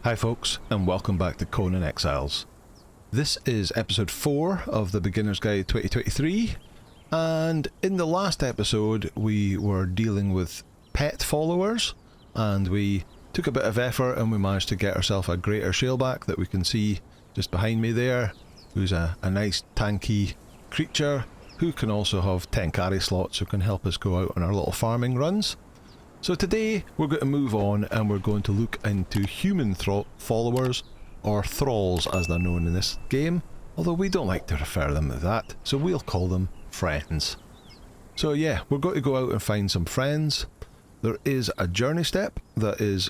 Hi folks, and welcome back to Conan Exiles. This is episode 4 of the Beginner's Guide 2023, and in the last episode we were dealing with pet followers, and we took a bit of effort and we managed to get ourselves a greater shaleback that we can see just behind me there, who's a nice tanky creature who can also have 10 carry slots who can help us go out on our little farming runs. So today we're going to move on and we're going to look into human followers, or thralls as they're known in this game, although we don't like to refer them as that, so we'll call them friends. So yeah, we're going to go out and find some friends. There is a journey step that is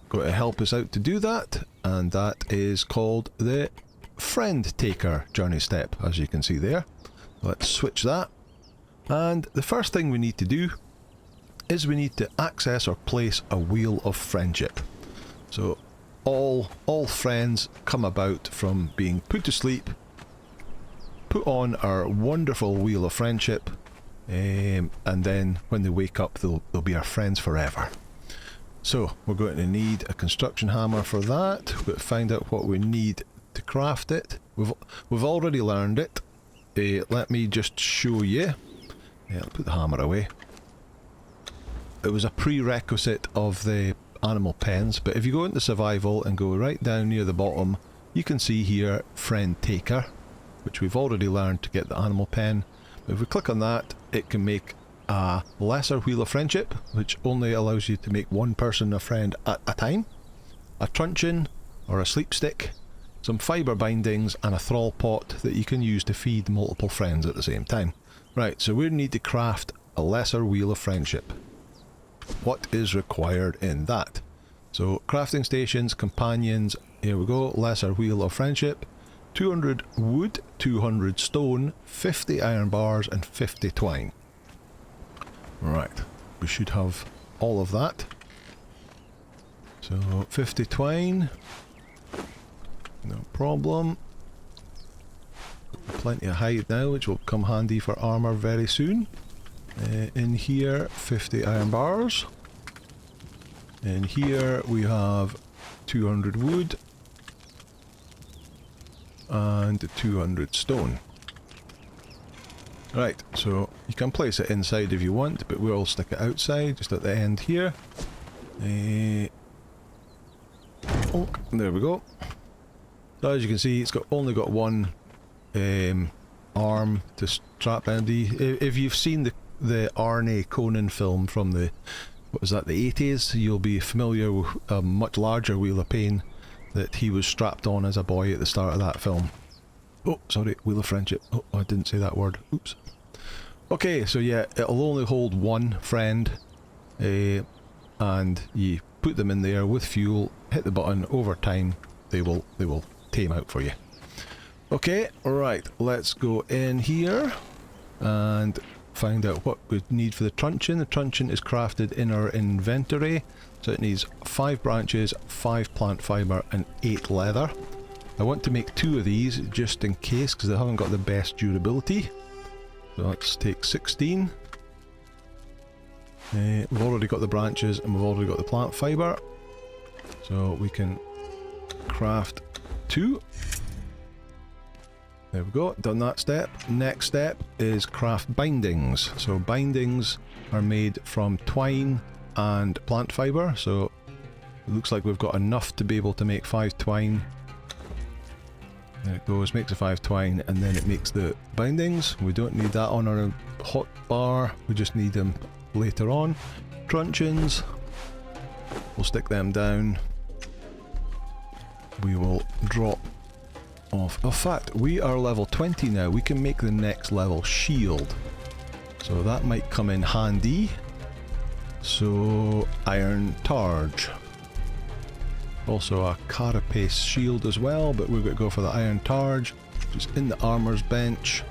going to help us out to do that, and that is called the friend taker journey step, as you can see there. Let's switch that, and the first thing we need to do is we need to access or place a wheel of friendship. So all friends come about from being put to sleep, put on our wonderful wheel of friendship, and then when they wake up they'll be our friends forever. So we're going to need a construction hammer for that. We're going to find out what we need to craft it. We've already learned it. Let me just show you. I'll put the hammer away. It was a prerequisite of the animal pens, but if you go into survival and go right down near the bottom, you can see here friend taker, which we've already learned to get the animal pen. But if we click on that, it can make a lesser wheel of friendship, which only allows you to make one person a friend at a time, a truncheon or a sleep stick, some fibre bindings, and a thrall pot that you can use to feed multiple friends at the same time. Right, so we need to craft a lesser wheel of friendship. What is required in that? So crafting stations, companions, here we go, lesser wheel of friendship, 200 wood, 200 stone, 50 iron bars and 50 twine. Right, we should have all of that. So 50 twine, no problem. Plenty of hide now, which will come handy for armour very soon. In here, 50 iron bars. In here we have 200 wood and 200 stone. Right, so you can place it inside if you want, but we'll stick it outside, just at the end here. Oh, there we go. So as you can see, it's only got one arm to strap Andy. If you've seen the Conan film from the, what was that, the 80s, you'll be familiar with a much larger wheel of pain that he was strapped on as a boy at the start of that film. Oh, sorry, wheel of friendship. Oh, I didn't say that word. Oops. Okay, so yeah, it'll only hold one friend, and you put them in there with fuel, hit the button, over time they will tame out for you. Okay, right, let's go in here and find out what we need for the truncheon. The truncheon is crafted in our inventory, so it needs 5 branches, 5 plant fibre and 8 leather. I want to make 2 of these just in case, because they haven't got the best durability. So let's take 16. We've already got the branches and we've already got the plant fibre, so we can craft 2. There we go, done that step. Next step is craft bindings. So bindings are made from twine and plant fibre, so it looks like we've got enough to be able to make 5 twine. There it goes, makes a 5 twine, and then it makes the bindings. We don't need that on our hot bar, we just need them later on. Truncheons, we'll stick them down. We will drop off. In fact, we are level 20 now. We can make the next level shield, so that might come in handy. So iron targe, also a carapace shield as well, but we're going to go for the iron targe, just in the armor's bench.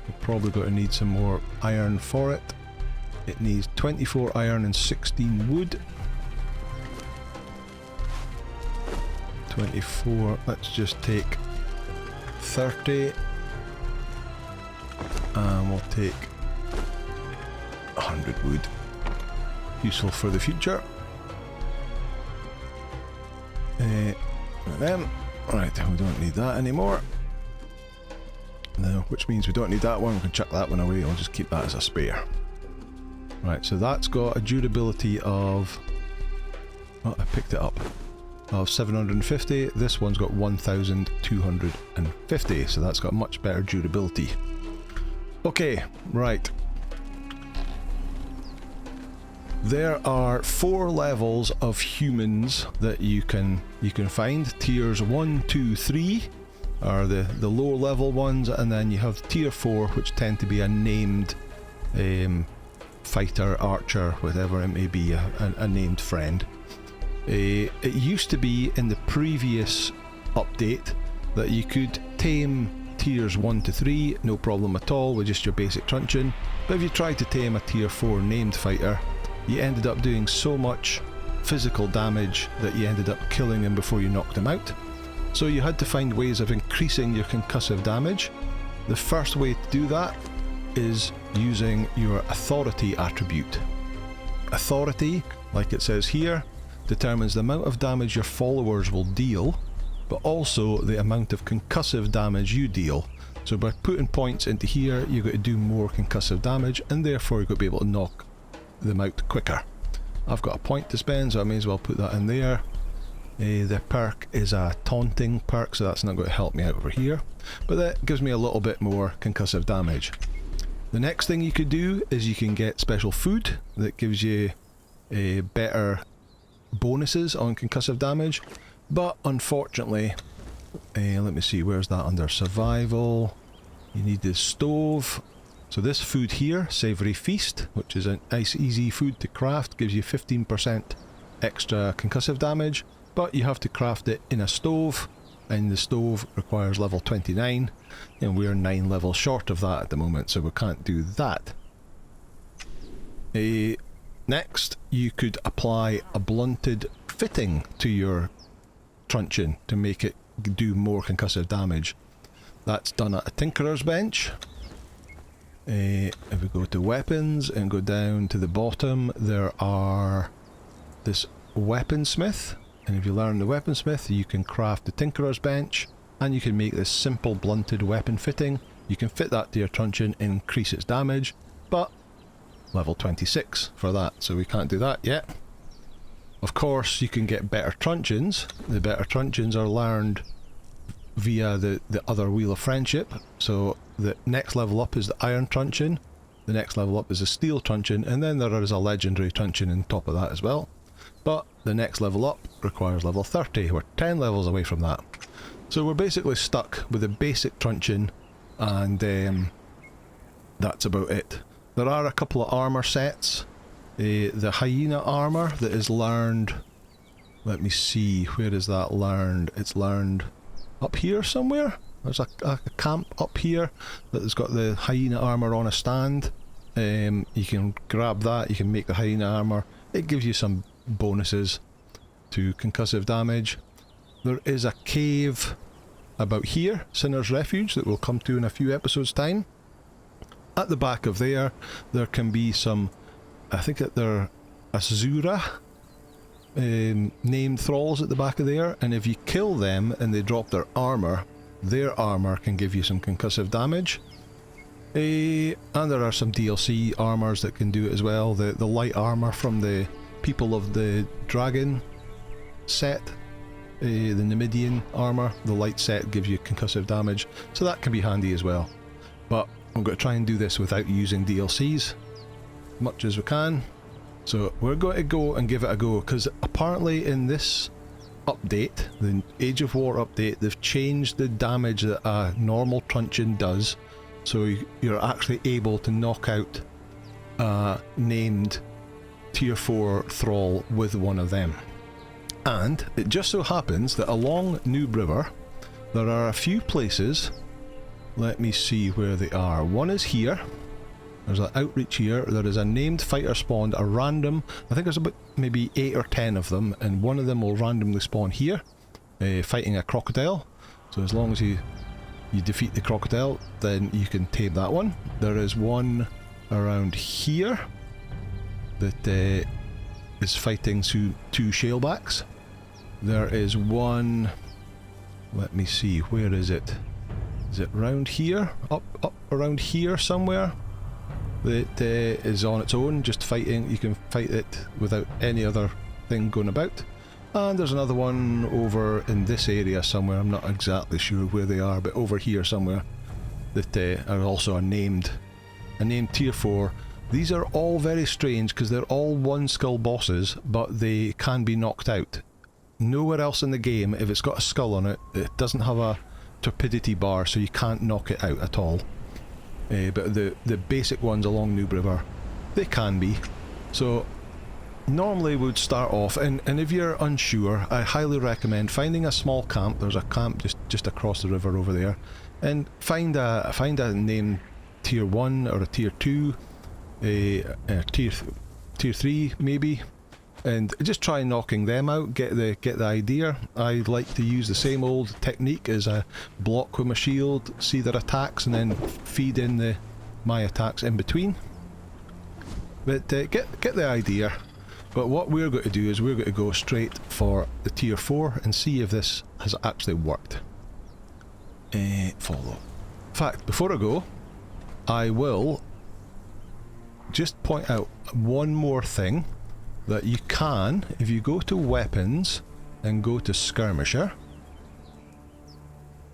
We're probably going to need some more iron for it. It needs 24 iron and 16 wood. 24, let's just take 30, and we'll take 100 wood. Useful for the future. of them. Right, we don't need that anymore. No, which means we don't need that one. We can chuck that one away. I'll just keep that as a spare. Right, so that's got a durability of... Oh, I picked it up. Of 750. This one's got 1250, so that's got much better durability. Okay, right. There are 4 levels of humans that you can find. Tiers 1, 2, 3 are the lower level ones, and then you have tier 4, which tend to be a named fighter, archer, whatever it may be, a named friend. It used to be in the previous update that you could tame tiers 1 to 3, no problem at all, with just your basic truncheon, but if you tried to tame a tier 4 named fighter, you ended up doing so much physical damage that you ended up killing him before you knocked him out. So you had to find ways of increasing your concussive damage. The first way to do that is using your authority attribute. Authority, like it says here, determines the amount of damage your followers will deal, but also the amount of concussive damage you deal. So by putting points into here, you've got to do more concussive damage, and therefore you've got to be able to knock them out quicker. I've got a point to spend, so I may as well put that in there. The perk is a taunting perk, so that's not going to help me out over here, but that gives me a little bit more concussive damage. The next thing you could do is you can get special food that gives you better bonuses on concussive damage, but unfortunately, let me see, where's that under survival? You need the stove. So this food here, Savoury Feast, which is a nice easy food to craft, gives you 15% extra concussive damage, but you have to craft it in a stove, and the stove requires level 29, and we're 9 levels short of that at the moment, so we can't do that. Next, you could apply a blunted fitting to your truncheon to make it do more concussive damage. That's done at a tinkerer's bench. If we go to weapons and go down to the bottom, there are this weaponsmith, and if you learn the weaponsmith, you can craft the tinkerer's bench, and you can make this simple blunted weapon fitting. You can fit that to your truncheon and increase its damage, but level 26 for that, so we can't do that yet. Of course, you can get better truncheons. The better truncheons are learned via the other Wheel of Friendship. So the next level up is the iron truncheon, the next level up is a steel truncheon, and then there is a legendary truncheon on top of that as well. But the next level up requires level 30. We're 10 levels away from that. So we're basically stuck with a basic truncheon, and that's about it. There are a couple of armour sets. The hyena armour that is learned... Let me see, where is that learned? It's learned up here somewhere. There's a camp up here that has got the hyena armour on a stand. You can grab that, you can make the hyena armour. It gives you some bonuses to concussive damage. There is a cave about here, Sinner's Refuge, that we'll come to in a few episodes' time. At the back of there can be some, I think that they're Asura named thralls at the back of there, and if you kill them and they drop their armour can give you some concussive damage. And there are some DLC armours that can do it as well. The light armour from the People of the Dragon set, the Numidian armour, the light set gives you concussive damage, so that can be handy as well. But I'm going to try and do this without using DLCs, much as we can. So we're going to go and give it a go, because apparently in this update, the Age of War update, they've changed the damage that a normal truncheon does, so you're actually able to knock out a named tier 4 thrall with one of them. And it just so happens that along Noob River there are a few places. Let me see where they are. One is here. There's an outreach here. There is a named fighter spawned, a random, I think there's about maybe 8 or 10 of them, and one of them will randomly spawn here, fighting a crocodile. So as long as you defeat the crocodile, then you can tame that one. There is one around here that is fighting two shalebacks. There is one Let me see, where is it? Is it round here? Up around here somewhere? That is on its own, just fighting. You can fight it without any other thing going about. And there's another one over in this area somewhere. I'm not exactly sure where they are, but over here somewhere that are also a named tier 4. These are all very strange because they're all one skull bosses, but they can be knocked out. Nowhere else in the game, if it's got a skull on it, it doesn't have a torpidity bar, so you can't knock it out at all. But the basic ones along Noob River, they can be. So normally we would start off, and if you're unsure, I highly recommend finding a small camp. There's a camp just across the river over there, and find a named tier 1 or a tier 2, tier 3 maybe, and just try knocking them out, get the idea. I like to use the same old technique as a block with my shield, see their attacks, and then feed in my attacks in between. But get the idea. But what we're going to do is we're going to go straight for the tier 4 and see if this has actually worked. Follow. In fact, before I go, I will just point out one more thing. That you can, if you go to weapons and go to skirmisher,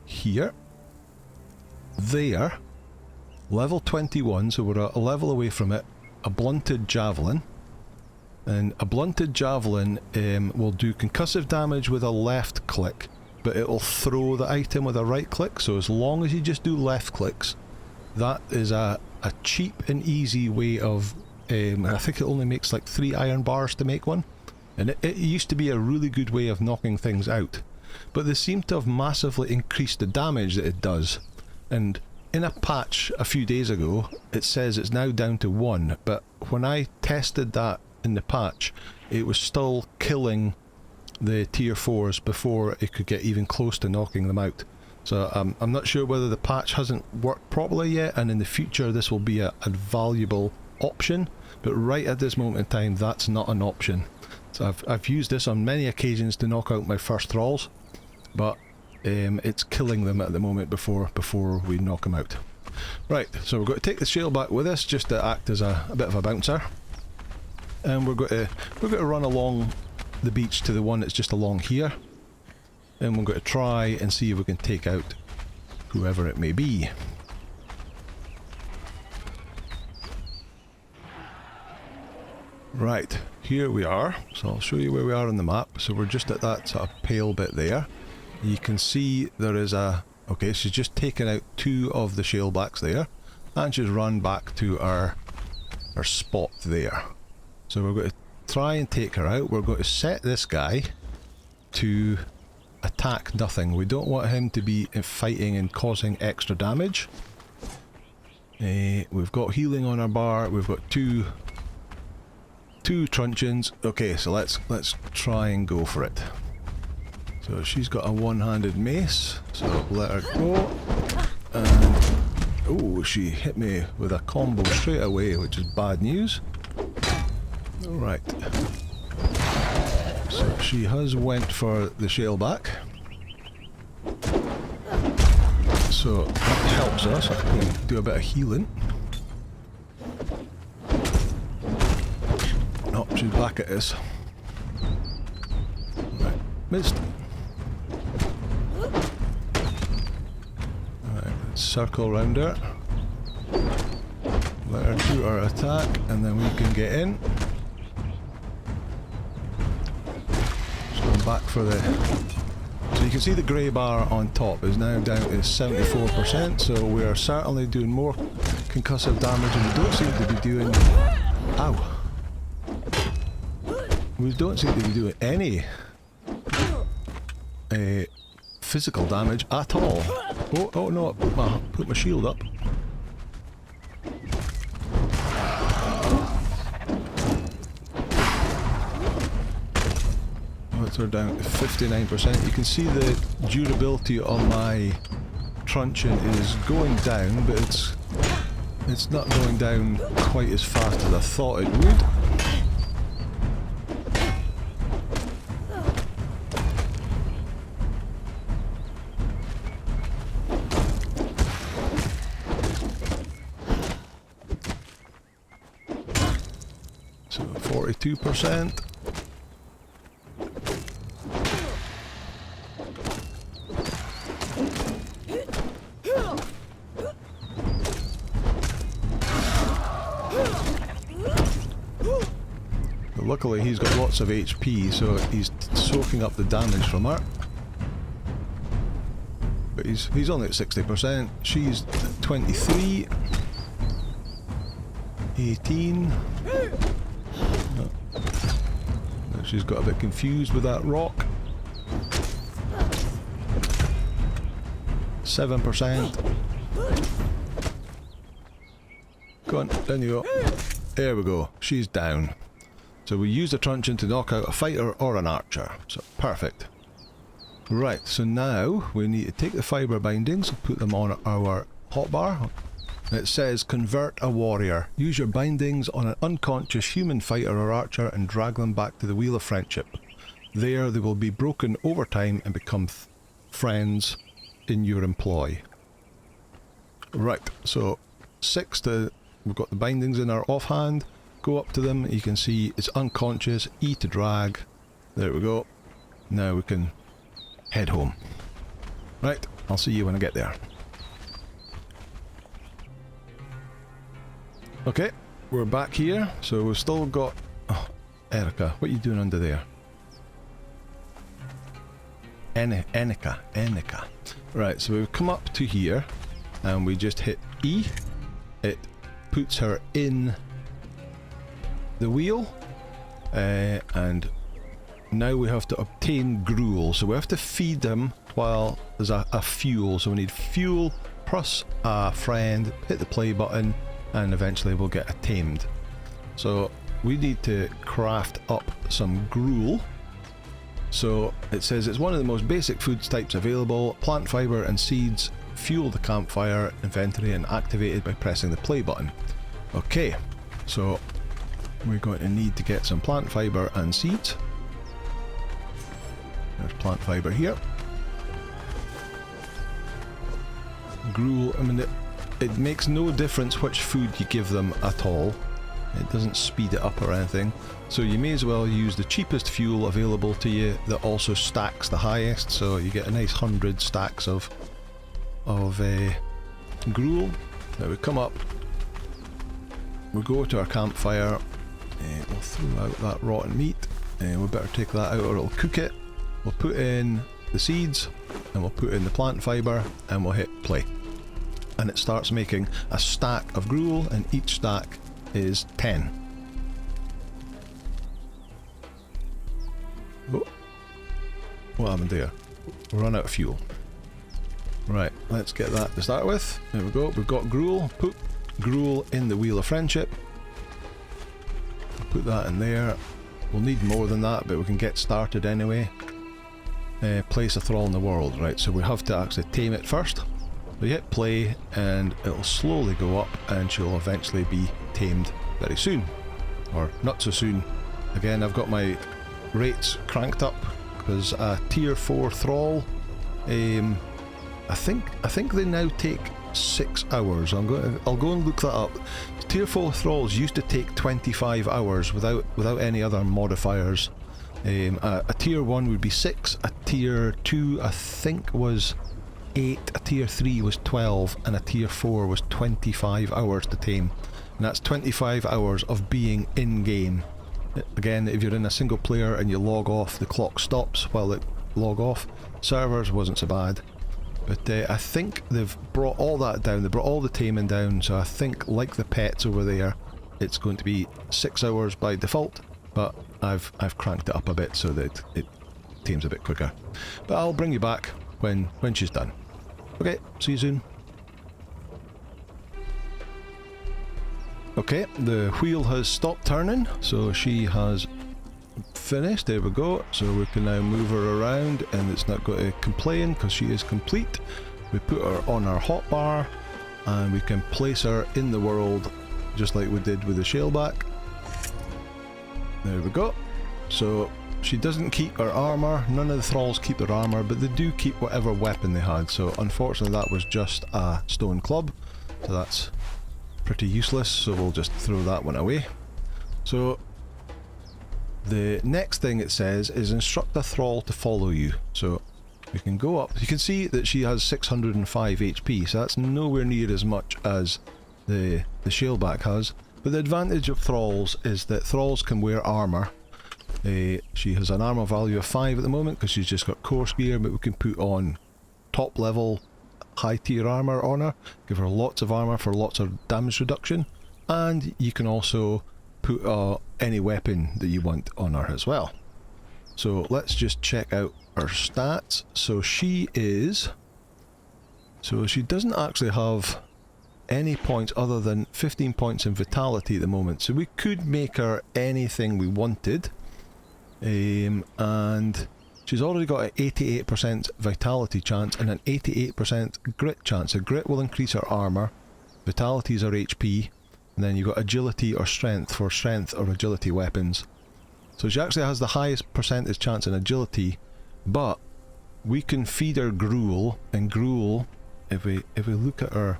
here, there, level 21, so we're a level away from it, a blunted javelin, and a blunted javelin will do concussive damage with a left click, but it will throw the item with a right click, so as long as you just do left clicks, that is a cheap and easy way of I think it only makes like 3 iron bars to make one, and it used to be a really good way of knocking things out, but they seem to have massively increased the damage that it does, and in a patch a few days ago it says it's now down to 1, but when I tested that in the patch it was still killing the tier 4s before it could get even close to knocking them out. So I'm not sure whether the patch hasn't worked properly yet, and in the future this will be a valuable option, but right at this moment in time that's not an option. So I've used this on many occasions to knock out my first thralls, but it's killing them at the moment before we knock them out. Right, so we're going to take the shield back with us just to act as a bit of a bouncer, and we're going to run along the beach to the one that's just along here, and we're going to try and see if we can take out whoever it may be. Right, here we are, so I'll show you where we are on the map. So we're just at that sort of pale bit there. You can see there is okay, she's just taken out 2 of the shellbacks there, and she's run back to our spot there. So we're going to try and take her out. We're going to set this guy to attack nothing. We don't want him to be fighting and causing extra damage. We've got healing on our bar, we've got two truncheons. Okay, so let's try and go for it. So she's got a one-handed mace, so let her go. And oh, she hit me with a combo straight away, which is bad news. Alright. So she has went for the shellback. So that helps us. I can do a bit of healing. Oh, she's back at us. Right, missed. Alright, let's circle around her. Let her do her attack, and then we can get in. So I'm back for the... So you can see the grey bar on top is now down to 74%, so we are certainly doing more concussive damage, and we don't seem to be doing... Ow! We don't seem to be doing any physical damage at all. Oh no, put my shield up. We're down to 59%. You can see the durability on my truncheon is going down, but it's not going down quite as fast as I thought it would. 2%. Luckily he's got lots of HP, so he's soaking up the damage from her. But he's only at 60%. She's at 23. 18. No. She's got a bit confused with that rock. 7%. Go on, down you go. There we go. She's down. So we use the truncheon to knock out a fighter or an archer. So perfect. Right, so now we need to take the fibre bindings and put them on our hotbar. It says convert a warrior. Use your bindings on an unconscious human fighter or archer and drag them back to the Wheel of Friendship. There they will be broken over time and become friends in your employ. Right, so 6 to... We've got the bindings in our offhand. Go up to them, you can see it's unconscious, E to drag. There we go. Now we can head home. Right, I'll see you when I get there. Okay, we're back here, so we've still got... Oh, Erica, what are you doing under there? Enika. Right, so we've come up to here, and we just hit E. It puts her in the wheel, and now we have to obtain gruel, so we have to feed them while there's a fuel, so we need fuel plus a friend, hit the play button, and eventually we'll get tamed. So we need to craft up some gruel. So it says it's one of the most basic food types available. Plant fibre and seeds fuel the campfire inventory and activated by pressing the play button. Okay, so we're going to need to get some plant fibre and seeds. There's plant fibre here. Gruel, I mean, it makes no difference which food you give them at all. It doesn't speed it up or anything. So you may as well use the cheapest fuel available to you that also stacks the highest, so you get a nice 100 stacks of gruel. Now we come up, we go to our campfire, we'll throw out that rotten meat, and we better take that out or it'll cook it. We'll put in the seeds, and we'll put in the plant fibre, and we'll hit play. And it starts making a stack of gruel, and each stack is 10. Oh. What happened there? We run out of fuel. Right, let's get that to start with. There we go, we've got gruel. Put gruel in the Wheel of Friendship. Put that in there. We'll need more than that, but we can get started anyway. Place a thrall in the world. Right, so we have to actually tame it first. We hit play and it'll slowly go up and she'll eventually be tamed very soon. Or not so soon. Again, I've got my rates cranked up because a tier 4 thrall, I think they now take 6 hours. I'll go and look that up. Tier 4 thralls used to take 25 hours without any other modifiers. A tier 1 would be 6, a tier 2 I think was 8, a tier 3 was 12, and a tier 4 was 25 hours to tame. And that's 25 hours of being in game. Again, if you're in a single player and you log off, the clock stops while it log off. Servers wasn't so bad. But I think they've brought all that down, they brought all the taming down, so I think, like the pets over there, it's going to be 6 hours by default, but I've cranked it up a bit so that it tames a bit quicker. But I'll bring you back when she's done. Okay, see you soon. Okay, the wheel has stopped turning, so she has finished. There we go. So we can now move her around and it's not going to complain because she is complete. We put her on our hotbar and we can place her in the world just like we did with the shaleback. There we go. So she doesn't keep her armour, none of the thralls keep their armour, but they do keep whatever weapon they had. So unfortunately that was just a stone club, so that's pretty useless, so we'll just throw that one away. So The next thing it says is instruct a thrall to follow you. So we can go up. You can see that she has 605 HP, so that's nowhere near as much as the shaleback has. But the advantage of thralls is that thralls can wear armour. She has an armour value of 5 at the moment because she's just got coarse gear, but we can put on top level high tier armour on her, give her lots of armour for lots of damage reduction, and you can also put any weapon that you want on her as well. So let's just check out her stats. So she doesn't actually have any points other than 15 points in vitality at the moment, so we could make her anything we wanted. And she's already got an 88% vitality chance and an 88% grit chance. So grit will increase her armour, vitality is her HP, and then you've got agility or strength for strength or agility weapons. So she actually has the highest percentage chance in agility, but we can feed her gruel, and gruel, if we look at her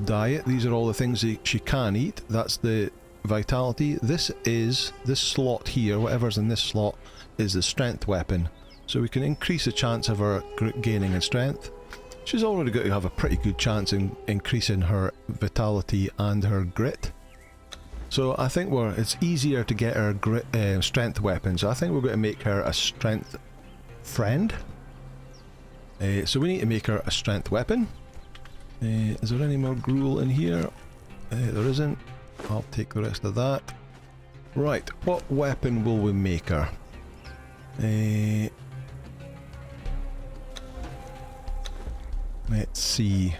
diet, these are all the things that she can eat. That's the vitality. This slot here, whatever's in this slot, is the strength weapon. So we can increase the chance of her gaining in strength. She's already got to have a pretty good chance in increasing her vitality and her grit. So I think it's easier to get her strength weapon. So I think we're going to make her a strength friend. So we need to make her a strength weapon. Is there any more gruel in here? There isn't. I'll take the rest of that. Right, what weapon will we make her? Let's see.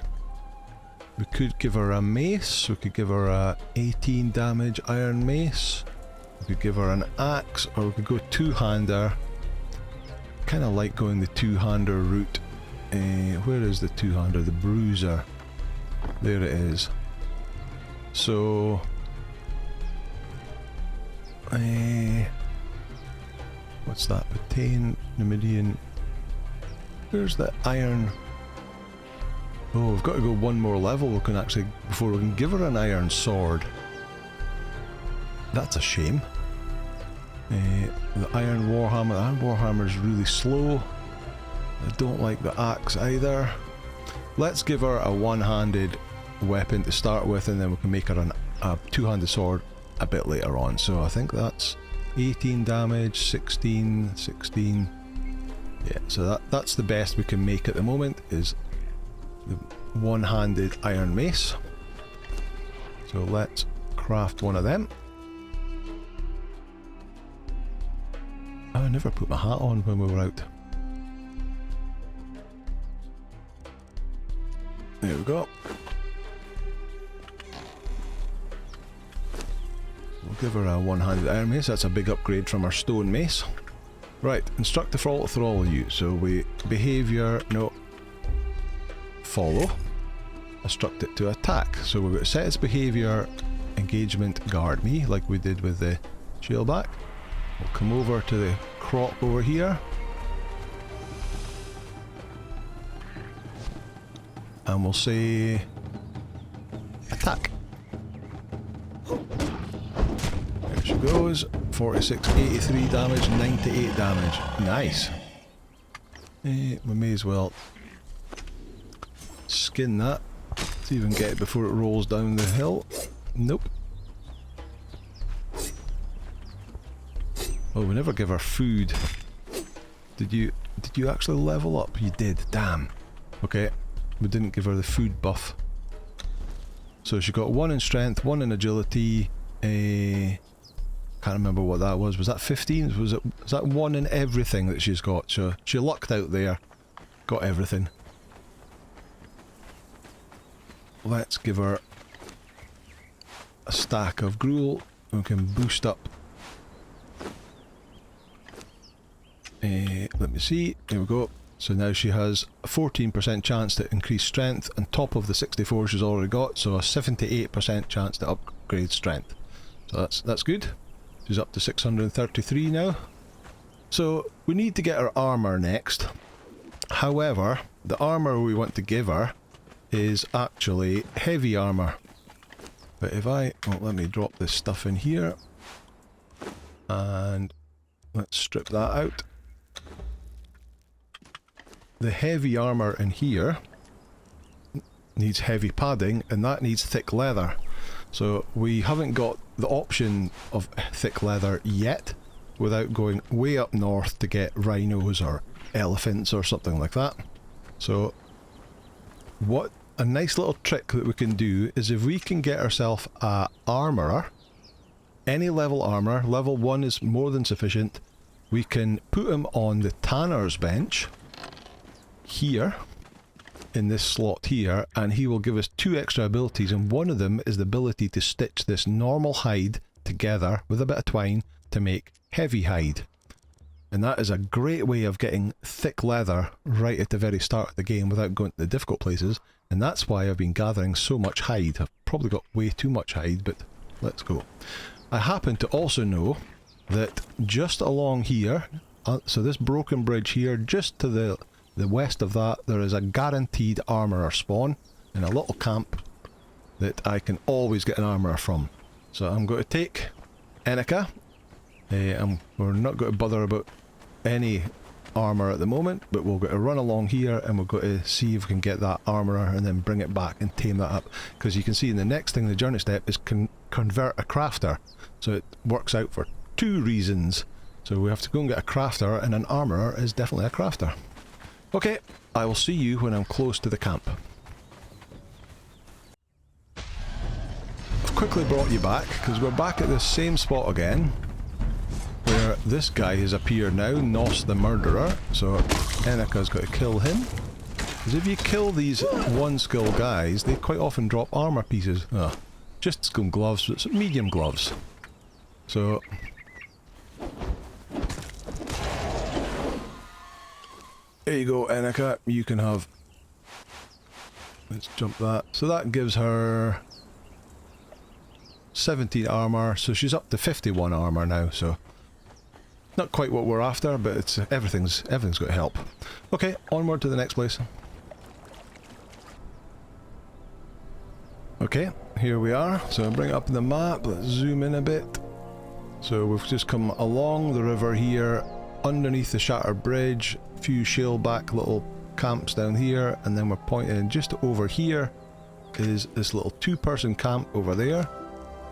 We could give her a mace. We could give her a 18 damage iron mace. We could give her an axe, or we could go two-hander. Kind of like going the two-hander route. Where is the two-hander? The bruiser. There it is. So, what's that? Betaine, Numidian. Where's the iron? Oh, we've got to go one more level. We can actually, before we can give her an iron sword. That's a shame. The iron warhammer. The iron warhammer is really slow. I don't like the axe either. Let's give her a one-handed weapon to start with, and then we can make her a two-handed sword a bit later on. So I think that's 18 damage, 16. Yeah, so that's the best we can make at the moment, is the one-handed iron mace. So let's craft one of them. Oh, I never put my hat on when we were out. There we go. We'll give her a one-handed iron mace. That's a big upgrade from our stone mace. Right, instruct the thrall to thrall you. So we behaviour, no, follow. Instruct it to attack. So we've got to set its behaviour, engagement, guard me, like we did with the shaleback. We'll come over to the crop over here. And we'll say attack. There she goes. 46, 83 damage, 98 damage. Nice. We may as well skin that. See if we can get it before it rolls down the hill. Nope. Oh, we never give her food. Did you actually level up? You did. Damn. Okay. We didn't give her the food buff. So she got 1 in strength, 1 in agility. Can't remember what that was. Was that 15? Was that 1 in everything that she's got? So she lucked out there. Got everything. Let's give her a stack of gruel. We can boost up. Let me see. There we go. So now she has a 14% chance to increase strength on top of the 64 she's already got, so a 78% chance to upgrade strength. So that's good. She's up to 633 now. So we need to get her armour next. However, the armour we want to give her is actually heavy armour. But if let me drop this stuff in here. And let's strip that out. The heavy armour in here needs heavy padding, and that needs thick leather. So we haven't got the option of thick leather yet, without going way up north to get rhinos or elephants or something like that. So what a nice little trick that we can do is if we can get ourselves a armourer, any level armour, level 1 is more than sufficient, we can put him on the tanner's bench here, in this slot here, and he will give us 2 extra abilities, and one of them is the ability to stitch this normal hide together with a bit of twine to make heavy hide. And that is a great way of getting thick leather right at the very start of the game without going to the difficult places, and that's why I've been gathering so much hide. I've probably got way too much hide, but let's go. I happen to also know that just along here, so this broken bridge here, just to the west of that, there is a guaranteed armourer spawn in a little camp that I can always get an armourer from. So I'm going to take Enika. We're not going to bother about any armour at the moment, but we'll go to run along here and we'll go to see if we can get that armourer and then bring it back and tame that up. Because you can see in the next thing, the journey step is convert a crafter. So it works out for 2 reasons. So we have to go and get a crafter, and an armourer is definitely a crafter. Okay, I will see you when I'm close to the camp. I've quickly brought you back, because we're back at the same spot again, where this guy has appeared now, Nos the Murderer, so Enika's got to kill him. Because if you kill these 1-skill guys, they quite often drop armour pieces. Just some gloves, but some medium gloves. So there you go, Enika, you can have... Let's jump that. So that gives her 17 armour, so she's up to 51 armour now, so not quite what we're after, but it's everything's got to help. Okay, onward to the next place. Okay, here we are. So bring it up the map, let's zoom in a bit. So we've just come along the river here, underneath the Shattered Bridge, a few shaleback little camps down here, and then we're pointing just over here is this little 2-person camp over there.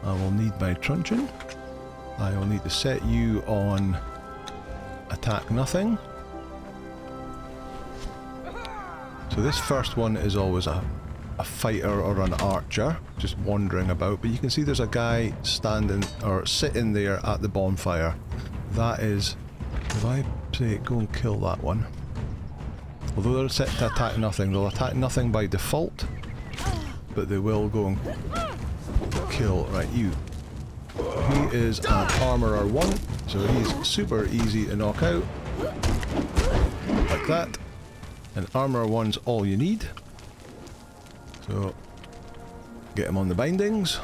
I will need my truncheon. I will need to set you on attack nothing. So this first one is always a fighter or an archer just wandering about, but you can see there's a guy standing or sitting there at the bonfire. That is, if I say go and kill that one, although they're set to attack nothing, they'll attack nothing by default, but they will go and kill. Right, you. He is an Armourer 1, so he's super easy to knock out like that, and Armourer 1's all you need. So, get him on the bindings.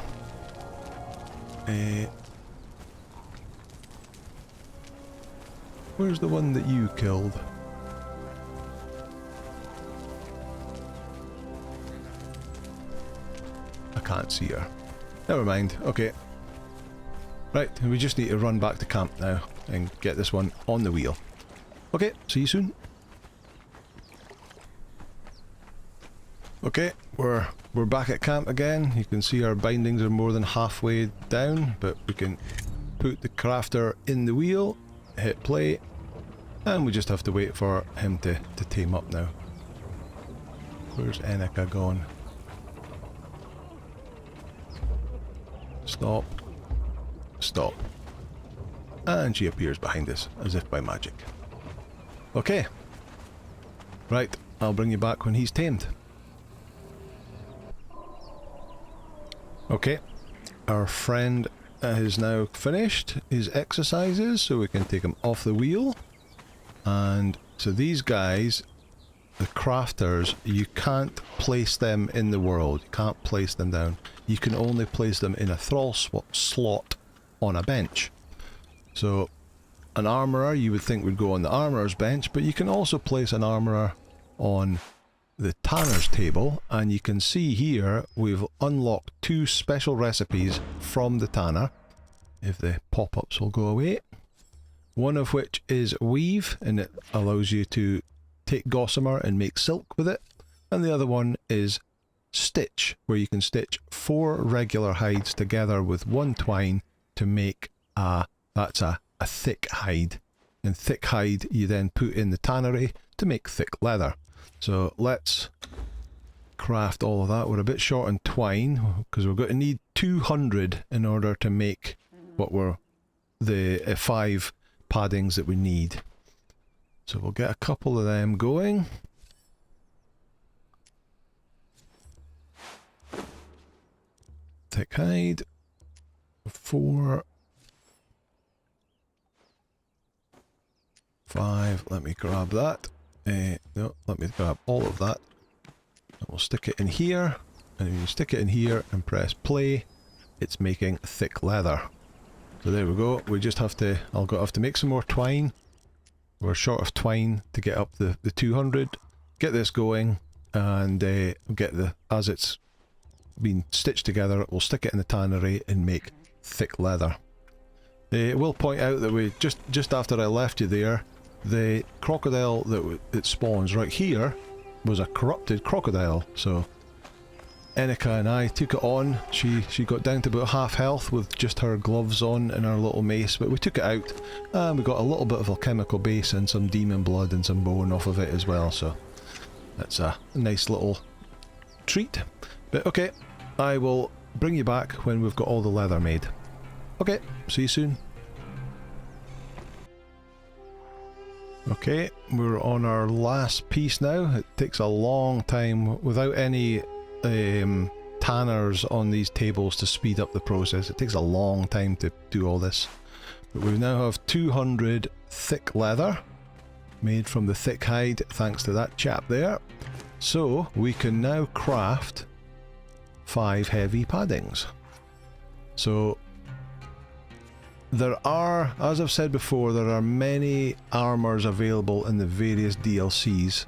Where's the one that you killed? I can't see her. Never mind, okay. Right, we just need to run back to camp now and get this one on the wheel. Okay, see you soon. Okay, we're back at camp again. You can see our bindings are more than halfway down, but we can put the crafter in the wheel, hit play, and we just have to wait for him to tame up now. Where's Enika gone? Stop. Stop. And she appears behind us, as if by magic. Okay. Right, I'll bring you back when he's tamed. Okay, our friend has now finished his exercises, so we can take him off the wheel. And so these guys, the crafters, you can't place them in the world. You can't place them down. You can only place them in a thrall slot on a bench. So an armourer you would think would go on the armourer's bench, but you can also place an armourer on the tanner's table, and you can see here we've unlocked 2 special recipes from the tanner. if the pop-ups will go away. One of which is weave, and it allows you to take gossamer and make silk with it. And the other one is stitch, where you can stitch 4 regular hides together with 1 twine to make that's a thick hide. And thick hide you then put in the tannery to make thick leather. So let's craft all of that. We're a bit short on twine because we're going to need 200 in order to make what were the 5 paddings that we need. So we'll get a couple of them going. Thick hide. 4, 5. Let me grab that. No, let me grab all of that. And we'll stick it in here. And if you stick it in here and press play, it's making thick leather. So there we go. We just have to, have to make some more twine. We're short of twine to get up the 200. Get this going, and get as it's been stitched together, we'll stick it in the tannery and make thick leather. I will point out that we just after I left you there, the crocodile that spawns right here was a corrupted crocodile. So Enika and I took it on. She got down to about half health with just her gloves on and her little mace, but we took it out and we got a little bit of alchemical base and some demon blood and some bone off of it as well, so that's a nice little treat. But okay, I will bring you back when we've got all the leather made. Okay, see you soon. Okay, we're on our last piece now. It takes a long time without any tanners on these tables to speed up the process. It takes a long time to do all this. But we now have 200 thick leather made from the thick hide thanks to that chap there. So we can now craft 5 heavy paddings. So there are, as I've said before, there are many armors available in the various DLCs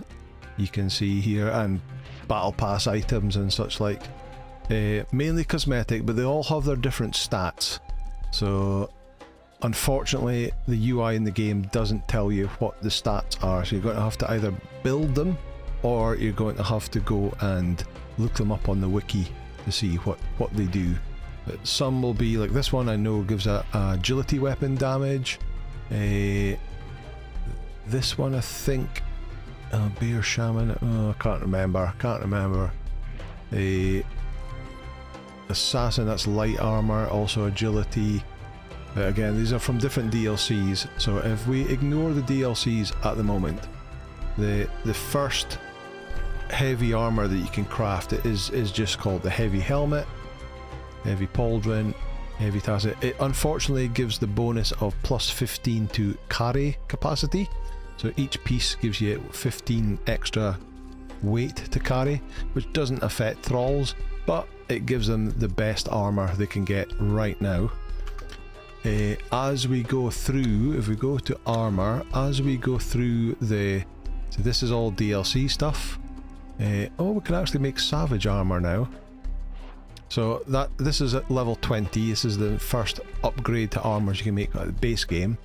you can see here, and battle pass items and such like. Mainly cosmetic, but they all have their different stats. So unfortunately the UI in the game doesn't tell you what the stats are, so you're going to have to either build them or you're going to have to go and look them up on the wiki to see what they do. But some will be like this one, I know gives a agility weapon damage. This one I think bear shaman, I can't remember. Assassin, that's light armor, also agility. Again, these are from different DLCs, so if we ignore the DLCs at the moment, the first heavy armor that you can craft is just called the heavy helmet, heavy pauldron, heavy tasset. It unfortunately gives the bonus of plus 15 to carry capacity, so each piece gives you 15 extra weight to carry, which doesn't affect thralls, but it gives them the best armor they can get right now. As we go through, if we go to armor, as we go through so this is all DLC stuff. Oh, we can actually make savage armor now. So this is at level 20, this is the first upgrade to armors you can make at the base game.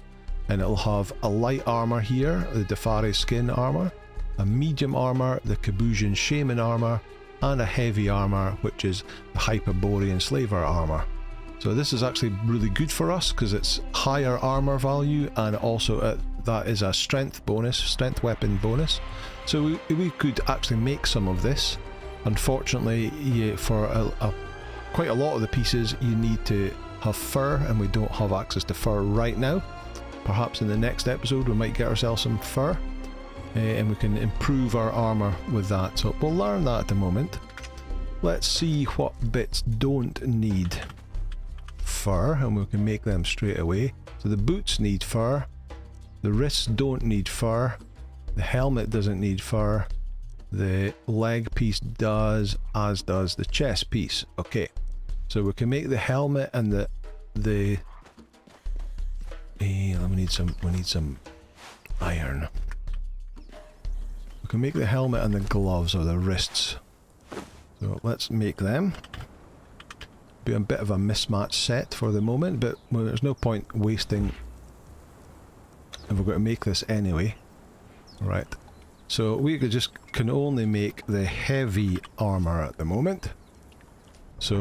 And it'll have a light armor here, the Defare skin armor, a medium armor, the Kabusian shaman armor, and a heavy armor, which is the Hyperborean slaver armor. So this is actually really good for us because it's higher armor value, and also that is a strength bonus, strength weapon bonus. So we could actually make some of this. Unfortunately, for quite a lot of the pieces you need to have fur, and we don't have access to fur right now. Perhaps in the next episode we might get ourselves some fur, and we can improve our armor with that. So we'll learn that at the moment. Let's see what bits don't need fur, and we can make them straight away. So the boots need fur, the wrists don't need fur, the helmet doesn't need fur, the leg piece does, as does the chest piece. Okay, so we can make the helmet and we need some iron. We can make the helmet and the gloves, or the wrists. So let's make them. be a bit of a mismatched set for the moment, but well, there's no point wasting if we're going to make this anyway. Right, so we can only make the heavy armour at the moment. So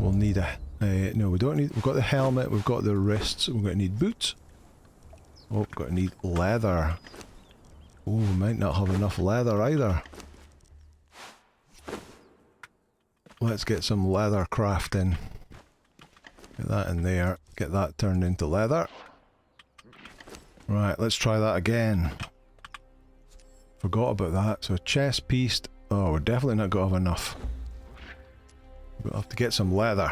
we'll need a no, we don't need, we've got the helmet, we've got the wrists, we're going to need boots. Oh, we're going to need leather. Oh, we might not have enough leather either. Let's get some leather crafting. Get that in there, get that turned into leather. Right, let's try that again. Forgot about that. So chest piece. Oh, we're definitely not going to have enough. We'll have to get some leather.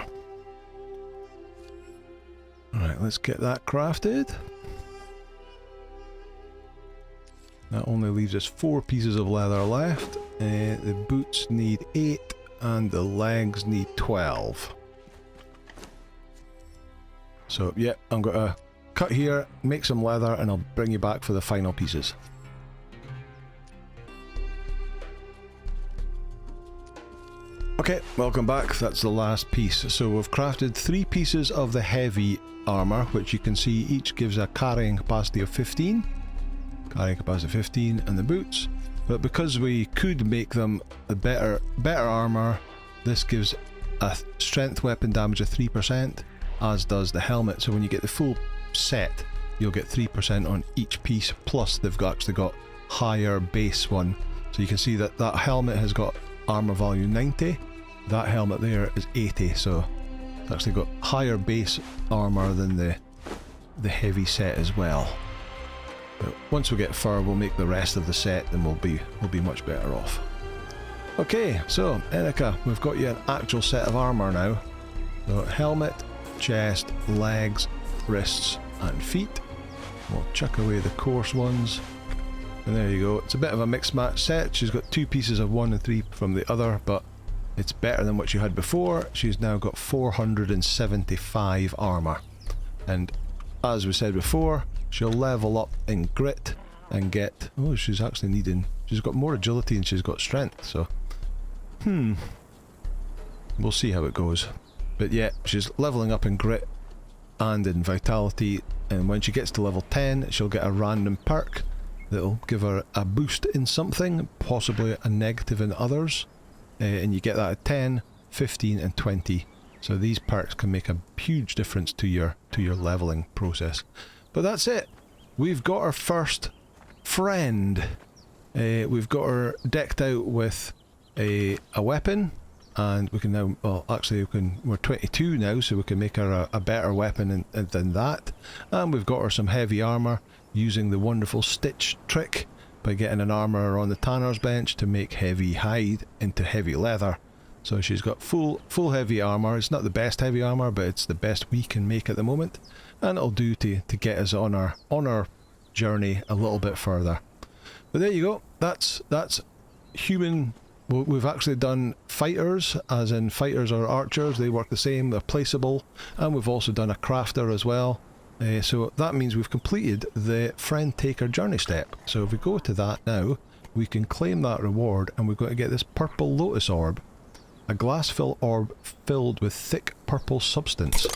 Alright, let's get that crafted. That only leaves us 4 pieces of leather left. The boots need 8 and the legs need 12. So yeah, I'm going to cut here, make some leather, and I'll bring you back for the final pieces. Okay, welcome back. That's the last piece. So we've crafted 3 pieces of the heavy armour, which you can see each gives a carrying capacity of 15. Carrying capacity 15, and the boots. But because we could make them a better armour, this gives a strength weapon damage of 3%, as does the helmet. So when you get the full set, you'll get 3% on each piece, plus they've actually got higher base one. So you can see that that helmet has got armour value 90, that helmet there is 80, so it's actually got higher base armour than the heavy set as well. But once we get fur, we'll make the rest of the set and we'll be much better off. Okay, so Enika, we've got you an actual set of armour now. So helmet, chest, legs, wrists and feet. We'll chuck away the coarse ones. And there you go. It's a bit of a mixed match set. She's got 2 pieces of 1 and 3 from the other, but it's better than what she had before. She's now got 475 armour. And as we said before, she'll level up in grit and get... Oh, she's actually needing... She's got more agility and she's got strength, so... We'll see how it goes. But yeah, she's leveling up in grit and in vitality, and when she gets to level 10, she'll get a random perk that'll give her a boost in something, possibly a negative in others. And you get that at 10, 15 and 20. So these perks can make a huge difference to your leveling process. But that's it. We've got our first friend. We've got her decked out with a weapon, and we can now, well actually we're 22 now, so we can make her a better weapon than that. And we've got her some heavy armour using the wonderful stitch trick by getting an armourer on the tanner's bench to make heavy hide into heavy leather. So she's got full heavy armour. It's not the best heavy armour, but it's the best we can make at the moment, and it'll do to get us on our journey a little bit further. But there you go. That's human. We've actually done fighters, as in fighters or archers. They work the same. They're placeable, and we've also done a crafter as well. So that means we've completed the friend taker journey step. So if we go to that now, we can claim that reward, and we're going to get this purple lotus orb. A glass-filled orb filled with thick purple substance.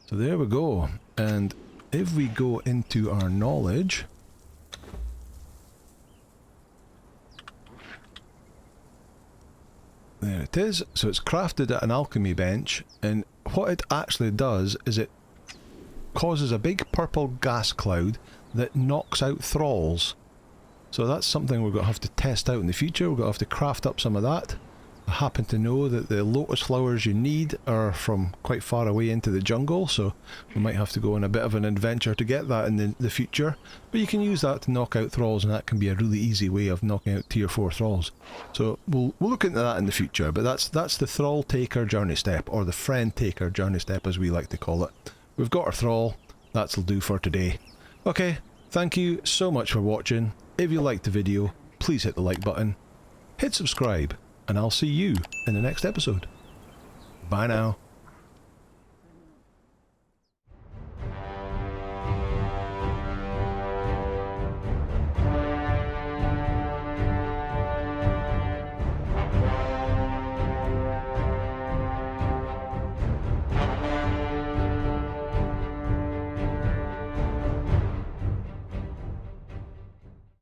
So there we go. And if we go into our knowledge, there it is. So it's crafted at an alchemy bench, and what it actually does is it causes a big purple gas cloud that knocks out thralls. So that's something we're going to have to test out in the future. We're going to have to craft up some of that. I happen to know that the lotus flowers you need are from quite far away into the jungle, so we might have to go on a bit of an adventure to get that in the future. But you can use that to knock out thralls, and that can be a really easy way of knocking out tier 4 thralls. So we'll look into that in the future, but that's the thrall taker journey step, or the friend taker journey step as we like to call it. We've got our thrall. That'll do for today. Okay, thank you so much for watching. If you liked the video, please hit the like button, hit subscribe, and I'll see you in the next episode. Bye now.